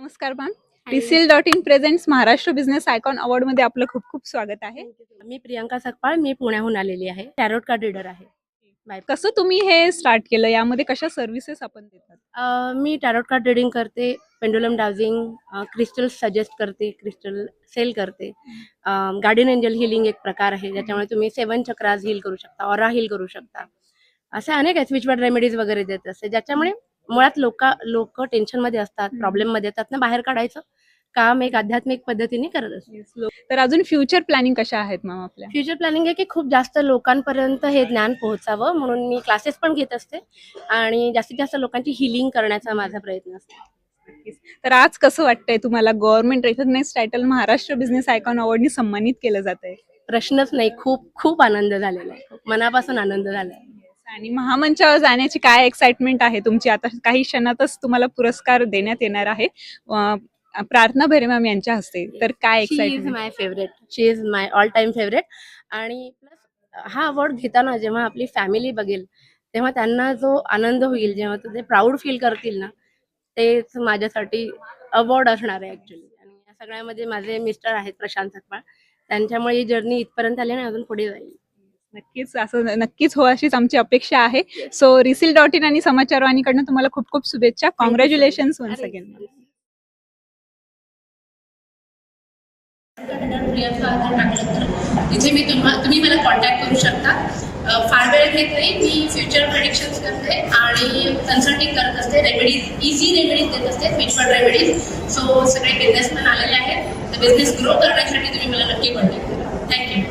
नमस्कार मॅम. रिसील.in presents Maharashtra business icon award मध्ये आपलं खूप खूप स्वागत आहे. मी प्रियंका सकपाळ, मी पुण्याहून आलेली आहे. टॅरोट कार्ड रीडर आहे. कसं तुम्ही हे स्टार्ट केलं, यामध्ये कशा सर्व्हिसेस आपण देतात? मी टॅरोट कार्ड रीडिंग करते, पेंडुलम डाउजिंग, क्रिस्टल सजेस्ट करते, क्रिस्टल सेल करते. गार्डियन एंजल हिलिंग एक प्रकार आहे, ज्याच्यामुळे तुम्ही 7 चक्रास हील करू शकता, ऑरा हील करू शकता. असे अनेक आहेत. स्विचवर्ड रेमेडीज वगैरे देत असते, ज्याच्यामुळे मुळात लोक टेन्शनमध्ये असतात, प्रॉब्लेममध्ये येतात ना, बाहेर काढायचं काम एक आध्यात्मिक पद्धतीने करत असते. तर अजून फ्युचर प्लॅनिंग कशा आहेत मॅम आपल्या? फ्युचर प्लॅनिंग आहे की खूप जास्त लोकांपर्यंत हे ज्ञान पोहोचावं, म्हणून मी क्लासेस पण घेत असते आणि जास्तीत जास्त लोकांची हिलिंग करण्याचा माझा प्रयत्न असतो. तर आज कसं वाटतंय तुम्हाला, government recognise title Maharashtra business icon अवॉर्डनी सन्मानित केलं जात आहे? प्रश्नच नाही, खूप खूप आनंद झालेला आहे, मनापासून आनंद झाला आहे. आणि महामंचावर जाण्याची काय एक्साइटमेंट आहे तुमची? आता काही क्षणातच तुम्हाला पुरस्कार देण्यात येणार आहे प्रार्थना भेरे मॅम यांच्या हस्ते. तर काय excitement? My favourite, she is my all time favourite. आणि प्लस हा अवॉर्ड घेताना जेव्हा आपली फॅमिली बघेल, तेव्हा त्यांना जो आनंद होईल, जेव्हा ते प्राऊड फील करतील ना, तेच माझ्यासाठी अवॉर्ड असणार आहे ऍक्च्युली. आणि या सगळ्यामध्ये माझे मिस्टर आहेत प्रशांत सकपाळ, त्यांच्यामुळे ही जर्नी इथपर्यंत आली आणि अजून पुढे जाईल. नक्कीच, असं नक्कीच हो अशीच आमची अपेक्षा आहे. सो रिसील.in आणि समाचारवाणीकडनं तुम्हाला खूप खूप शुभेच्छा. Congratulations once again. तिथे मी तुम्ही मला कॉन्टॅक्ट करू शकता. फार वेळ घेत नाही, मी फ्युचर प्रेडिक्शन्स करते आणि कन्सल्टिंग करत असते. रेमेडीज, इझी रेमेडीज देत असते, स्विचवर्ड रेमेडीज. सो सगळे बिझनेसमॅन आलेले आहेत, तर बिझनेस ग्रो करण्यासाठी तुम्ही मला नक्की कॉन्टॅक्ट करा. थँक्यू.